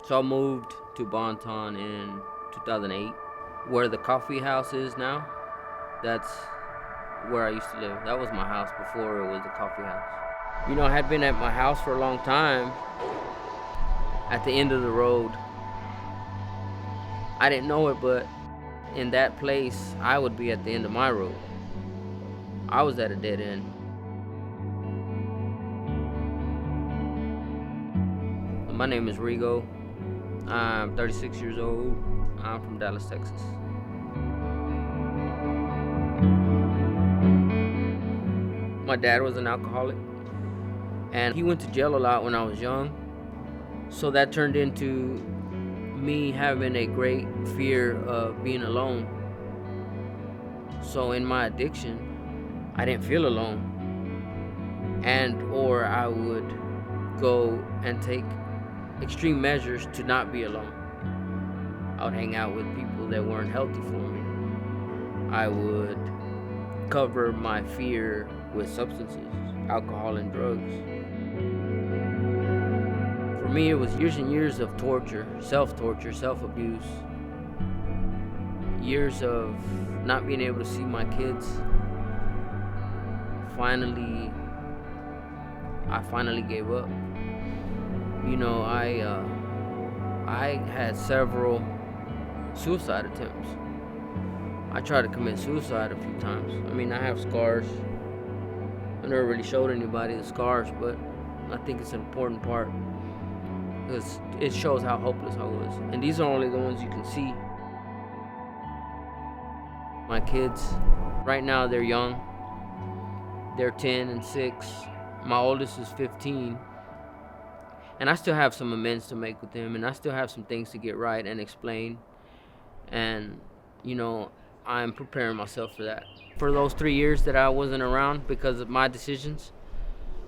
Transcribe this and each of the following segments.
So I moved to Bonton in 2008, where the coffee house is now. That's where I used to live. That was my house before it was a coffee house. I had been at my house for a long time at the end of the road. I didn't know it, but in that place, I would be at the end of my road. I was at a dead end. My name is Rigo. I'm 36 years old. I'm from Dallas, Texas. My dad was an alcoholic, and he went to jail a lot when I was young. So that turned into me having a great fear of being alone. So in my addiction, I didn't feel alone, or I would go and take extreme measures to not be alone. I would hang out with people that weren't healthy for me. I would cover my fear with substances, alcohol and drugs. For me, it was years and years of torture, self-torture, self-abuse. Years of not being able to see my kids. I finally gave up. I had several suicide attempts. I tried to commit suicide a few times. I have scars. I never really showed anybody the scars, but I think it's an important part because it shows how hopeless I was. And these are only the ones you can see. My kids, right now they're young. They're 10 and 6. My oldest is 15. And I still have some amends to make with them, and I still have some things to get right and explain. And, I'm preparing myself for that. For those 3 years that I wasn't around because of my decisions,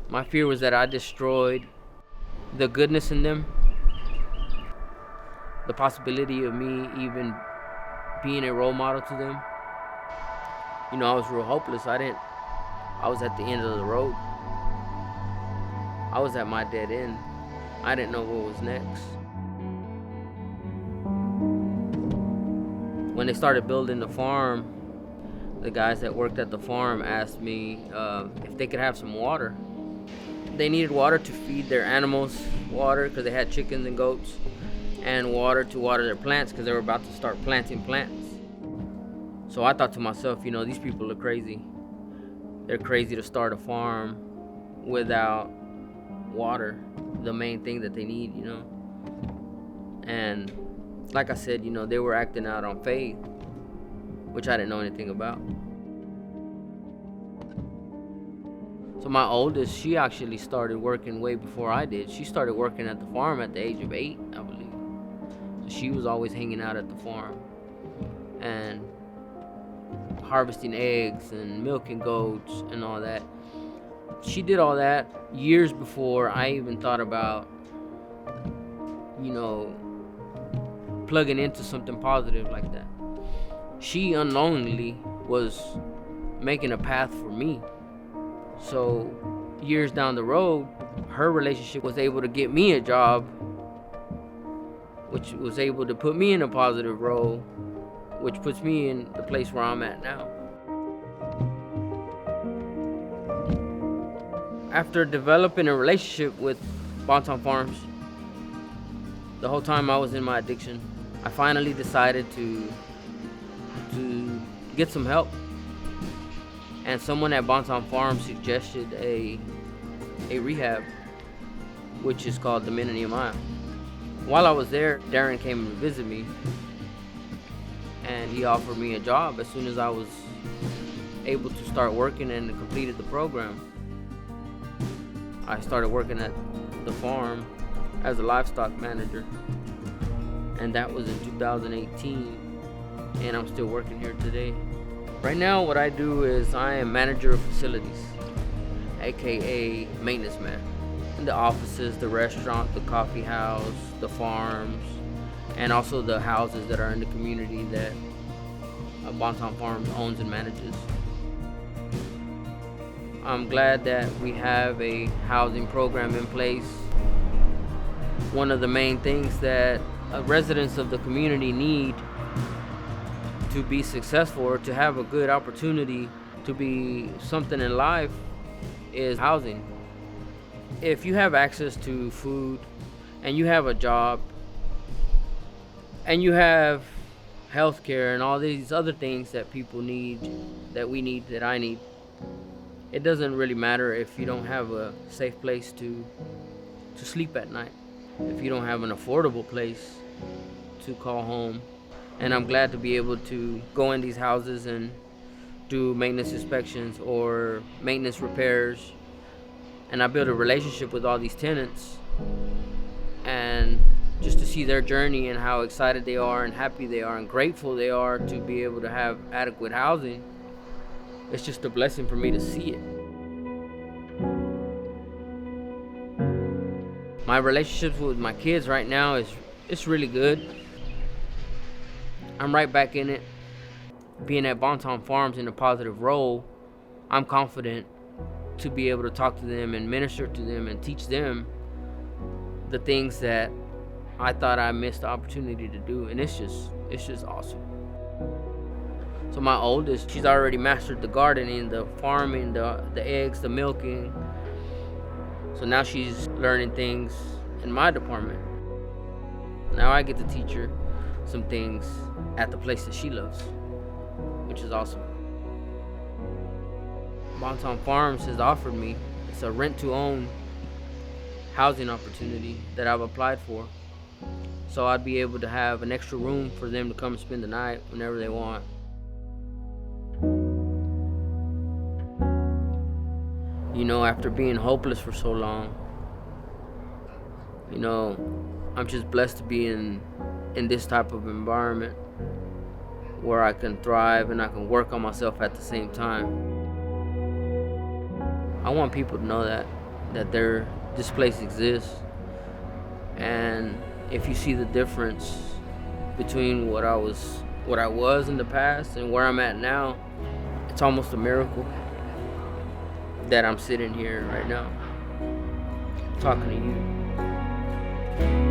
my fear was that I destroyed the goodness in them, the possibility of me even being a role model to them. I was real hopeless. I was at the end of the road. I was at my dead end. I didn't know what was next. When they started building the farm, the guys that worked at the farm asked me if they could have some water. They needed water to feed their animals, water because they had chickens and goats, and water to water their plants because they were about to start planting plants. So I thought to myself, these people are crazy. They're crazy to start a farm without water, the main thing that they need, And like I said, they were acting out on faith, which I didn't know anything about. So my oldest, she actually started working way before I did. She started working at the farm at the age of 8, I believe. So she was always hanging out at the farm and harvesting eggs and milking goats and all that. She did all that years before I even thought about, plugging into something positive like that. She unknowingly was making a path for me. So years down the road, her relationship was able to get me a job, which was able to put me in a positive role, which puts me in the place where I'm at now. After developing a relationship with Bonton Farms, the whole time I was in my addiction, I finally decided to get some help. And someone at Bonton Farms suggested a rehab, which is called the Men in Nehemiah. While I was there, Darren came to visit me, and he offered me a job as soon as I was able to start working and completed the program. I started working at the farm as a livestock manager, and that was in 2018, and I'm still working here today. Right now, what I do is I am manager of facilities, aka maintenance man. In the offices, the restaurant, the coffee house, the farms, and also the houses that are in the community that Bonton Farms owns and manages. I'm glad that we have a housing program in place one of the main things that residents of the community need to be successful or to have a good opportunity to be something in life is housing. If you have access to food and you have a job and you have healthcare and all these other things that people need, that we need, that I need, it doesn't really matter if you don't have a safe place to sleep at night, if you don't have an affordable place to call home. And I'm glad to be able to go in these houses and do maintenance inspections or maintenance repairs. And I build a relationship with all these tenants, and just to see their journey and how excited they are and happy they are and grateful they are to be able to have adequate housing, it's just a blessing for me to see it. My relationships with my kids right now it's really good. I'm right back in it. Being at Bonton Farms in a positive role, I'm confident to be able to talk to them and minister to them and teach them the things that I thought I missed the opportunity to do, and it's just awesome. So my oldest, she's already mastered the gardening, the farming, the eggs, the milking. So now she's learning things in my department. Now I get to teach her some things at the place that she loves, which is awesome. Bonton Farms has offered me, it's a rent-to-own housing opportunity that I've applied for. So I'd be able to have an extra room for them to come spend the night whenever they want. You know, after being hopeless for so long, you know, I'm just blessed to be in this type of environment where I can thrive and I can work on myself at the same time. I want people to know that this place exists, and if you see the difference between what I was in the past and where I'm at now, it's almost a miracle that I'm sitting here right now talking to you.